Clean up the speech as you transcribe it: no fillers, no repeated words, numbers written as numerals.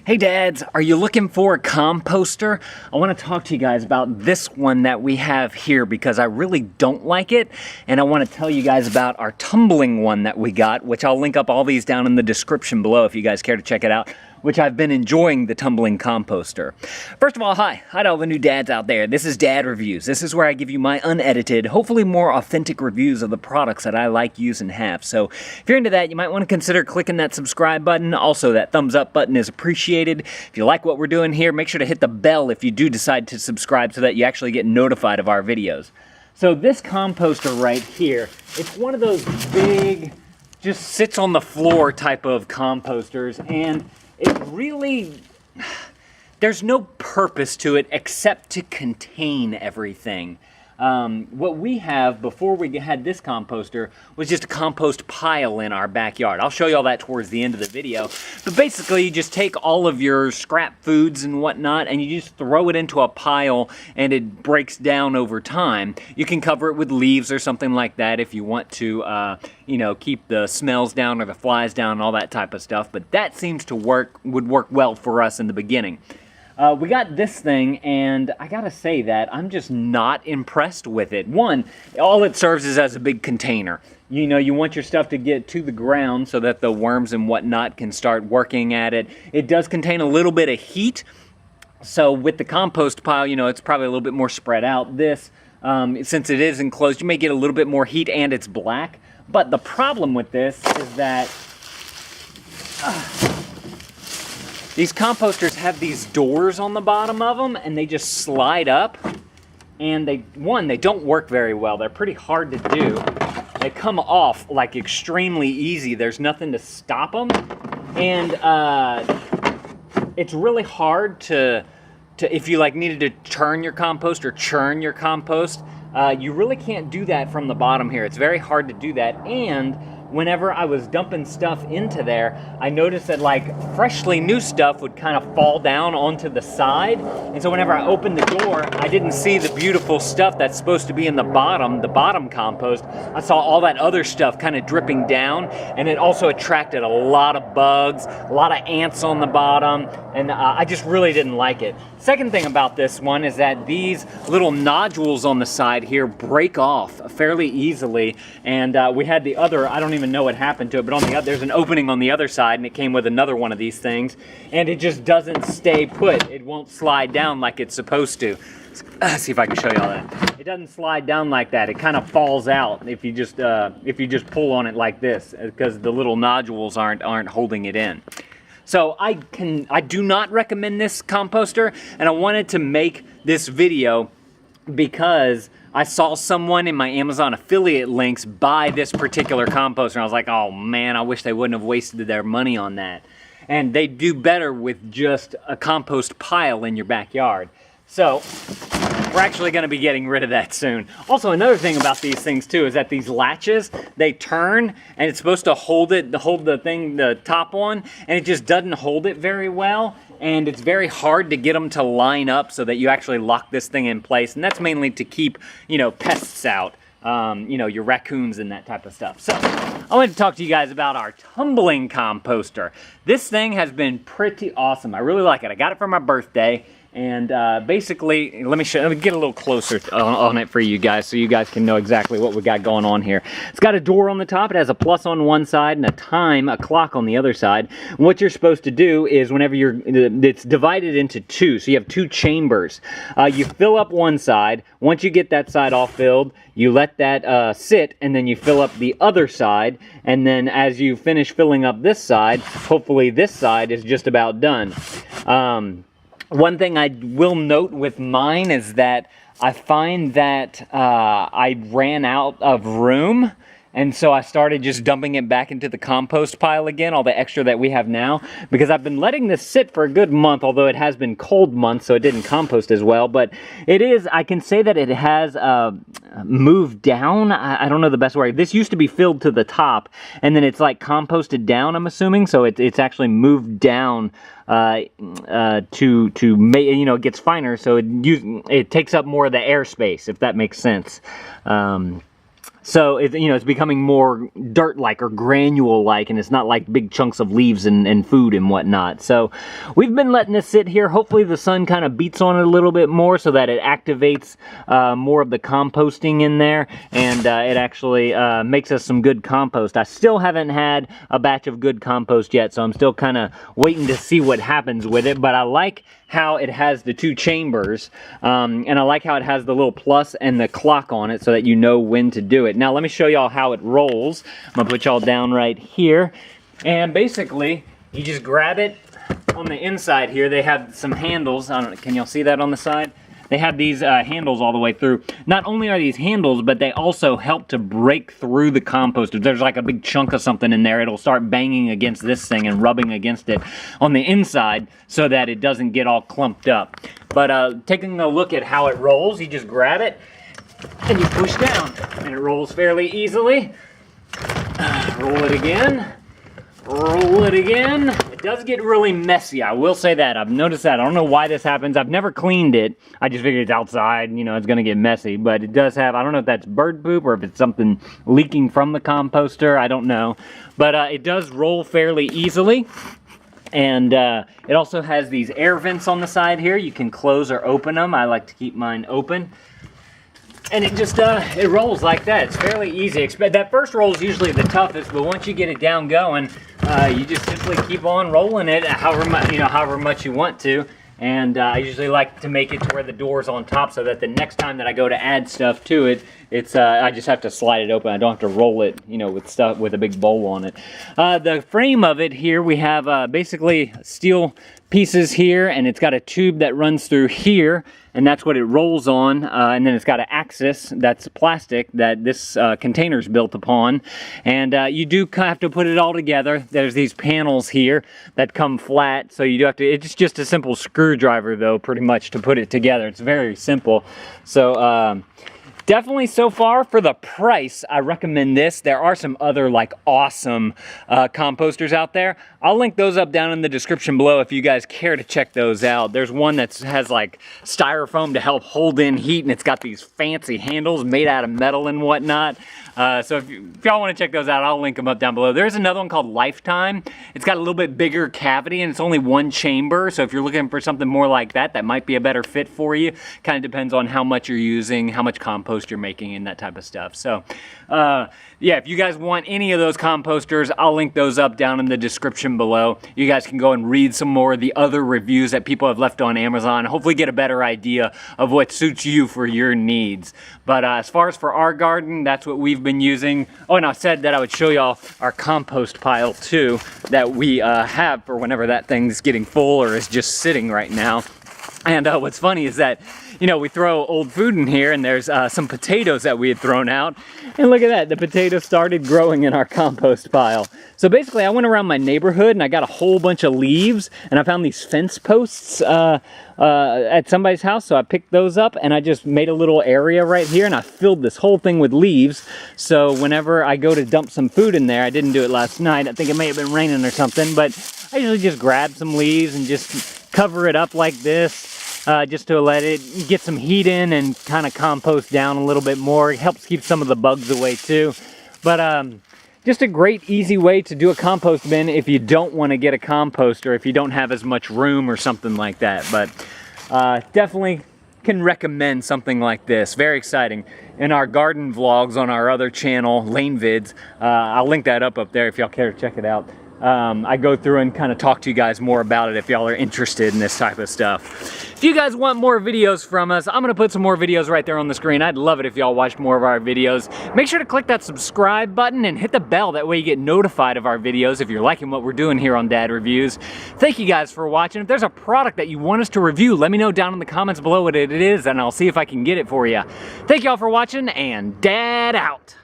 Hey dads, are you looking for a composter? I want to talk to you guys about this one that we have here because I really don't like it, and I want to tell you guys about our tumbling one that we got, which I'll link up all these down in the description below if you guys care to check it out, which I've been enjoying the tumbling composter. First of all, hi to all the new dads out there. This is Dad Reviews. This is where I give you my unedited, hopefully more authentic reviews of the products that I like, use, and have. So if you're into that, you might want to consider clicking that subscribe button. Also, that thumbs up button is appreciated. If you like what we're doing here, make sure to hit the bell if you do decide to subscribe so that you actually get notified of our videos. So this composter right here, it's one of those big, just sits on the floor type of composters, and it really, there's no purpose to it except to contain everything. What we have before we had this composter was just a compost pile in our backyard. I'll show you all that towards the end of the video. But basically, you just take all of your scrap foods and whatnot, and you just throw it into a pile, and it breaks down over time. You can cover it with leaves or something like that if you want to, you know, keep the smells down or the flies down and all that type of stuff. But that seems to would work well for us in the beginning. We got this thing, and I gotta say that I'm just not impressed with it. One, all it serves is as a big container. You know, you want your stuff to get to the ground so that the worms and whatnot can start working at it. It does contain a little bit of heat, so with the compost pile, you know, it's probably a little bit more spread out. This, since it is enclosed, you may get a little bit more heat, and it's black. But the problem with this is that these composters have these doors on the bottom of them, and they just slide up, and they don't work very well. They're pretty hard to do. They come off like extremely easy. There's nothing to stop them, and it's really hard to if you like needed to turn your compost or churn your compost, you really can't do that from the bottom here. It's very hard to do that, and whenever I was dumping stuff into there, I noticed that like freshly new stuff would kind of fall down onto the side. And so whenever I opened the door, I didn't see the beautiful stuff that's supposed to be in the bottom compost. I saw all that other stuff kind of dripping down, and it also attracted a lot of bugs, a lot of ants on the bottom, and I just really didn't like it. Second thing about this one is that these little nodules on the side here break off fairly easily, and we had the other, I don't even know what happened to it, but on the other, there's an opening on the other side, and it came with another one of these things, and it just doesn't stay put. It won't slide down like it's supposed to. Let's see if I can show you all that. It doesn't slide down like that. It kind of falls out if you just pull on it like this, because the little nodules aren't holding it in. So I do not recommend this composter, and I wanted to make this video because I saw someone in my Amazon affiliate links buy this particular composter, and I was like, oh man, I wish they wouldn't have wasted their money on that. And they do better with just a compost pile in your backyard. So we're actually going to be getting rid of that soon. Also, another thing about these things too is that these latches, they turn, and it's supposed to hold the top on, and it just doesn't hold it very well. And it's very hard to get them to line up so that you actually lock this thing in place. And that's mainly to keep, you know, pests out, you know, your raccoons and that type of stuff. So I wanted to talk to you guys about our tumbling composter. This thing has been pretty awesome. I really like it. I got it for my birthday. And basically, let me get a little closer on it for you guys so you guys can know exactly what we got going on here. It's got a door on the top. It has a plus on one side and a clock on the other side. And what you're supposed to do is whenever it's divided into two, so you have two chambers. You fill up one side. Once you get that side all filled, you let that sit, and then you fill up the other side. And then as you finish filling up this side, hopefully this side is just about done. One thing I will note with mine is that I find that I ran out of room, and so I started just dumping it back into the compost pile again, all the extra that we have now, because I've been letting this sit for a good month, although it has been cold months, so it didn't compost as well. But it is, I can say that it has moved down. I don't know the best way. This used to be filled to the top, and then it's like composted down, I'm assuming, so it's actually moved down to make, you know, it gets finer, so it takes up more of the airspace, if that makes sense. So it's becoming more dirt-like or granule-like, and it's not like big chunks of leaves and food and whatnot. So we've been letting this sit here. Hopefully the sun kind of beats on it a little bit more so that it activates more of the composting in there, and it actually makes us some good compost. I still haven't had a batch of good compost yet, so I'm still kind of waiting to see what happens with it, but I like how it has the 2 chambers, and I like how it has the little plus and the clock on it so that you know when to do it. Now let me show y'all how it rolls. I'm gonna put y'all down right here, and basically you just grab it on the inside here. They have some handles. I don't know, can y'all see that on the side? They have these handles all the way through. Not only are these handles, but they also help to break through the compost. If there's like a big chunk of something in there, it'll start banging against this thing and rubbing against it on the inside so that it doesn't get all clumped up. But taking a look at how it rolls, you just grab it and you push down, and it rolls fairly easily. Roll it again. Roll it again. It does get really messy, I will say that. I've noticed that. I don't know why this happens. I've never cleaned it. I just figured it's outside, you know, it's gonna get messy. But it does have, I don't know if that's bird poop or if it's something leaking from the composter, I don't know. But it does roll fairly easily. And it also has these air vents on the side here. You can close or open them. I like to keep mine open. And it just, it rolls like that. It's fairly easy. That first roll is usually the toughest, but once you get it down going, you just simply keep on rolling it however much you want to. And I usually like to make it to where the door's on top so that the next time that I go to add stuff to it, it's I just have to slide it open. I don't have to roll it, you know, with stuff with a big bowl on it. The frame of it here, we have basically steel pieces here, and it's got a tube that runs through here, and that's what it rolls on, and then it's got an axis that's plastic that this container's built upon, and you do have to put it all together. There's these panels here that come flat, so you do have to, it's just a simple screwdriver though, pretty much, to put it together. It's very simple. So definitely, so far, for the price, I recommend this. There are some other like awesome composters out there. I'll link those up down in the description below if you guys care to check those out. There's one that has like styrofoam to help hold in heat, and it's got these fancy handles made out of metal and whatnot. So if y'all want to check those out, I'll link them up down below. There's another one called Lifetime. It's got a little bit bigger cavity, and it's only 1 chamber. So if you're looking for something more like that, that might be a better fit for you. Kind of depends on how much you're using, how much compost you're making, and that type of stuff. So yeah, if you guys want any of those composters, I'll link those up down in the description below. You guys can go and read some more of the other reviews that people have left on Amazon. Hopefully get a better idea of what suits you for your needs. But as far as for our garden, that's what we've been using. Oh, and I said that I would show y'all our compost pile too that we have for whenever that thing's getting full or is just sitting right now. And what's funny is that, you know, we throw old food in here, and there's some potatoes that we had thrown out. And look at that, the potatoes started growing in our compost pile. So basically, I went around my neighborhood, and I got a whole bunch of leaves, and I found these fence posts at somebody's house. So I picked those up, and I just made a little area right here, and I filled this whole thing with leaves. So whenever I go to dump some food in there, I didn't do it last night. I think it may have been raining or something, but I usually just grab some leaves and just cover it up like this. Just to let it get some heat in and kind of compost down a little bit more. It helps keep some of the bugs away too. But just a great easy way to do a compost bin if you don't want to get a composter, if you don't have as much room or something like that. But definitely can recommend something like this. Very exciting. In our garden vlogs on our other channel, Lane Vids, I'll link that up there if y'all care to check it out. I go through and kind of talk to you guys more about it if y'all are interested in this type of stuff. If you guys want more videos from us, I'm going to put some more videos right there on the screen. I'd love it if y'all watched more of our videos. Make sure to click that subscribe button and hit the bell. That way you get notified of our videos if you're liking what we're doing here on Dad Reviews. Thank you guys for watching. If there's a product that you want us to review, let me know down in the comments below what it is, and I'll see if I can get it for you. Thank y'all for watching, and Dad out.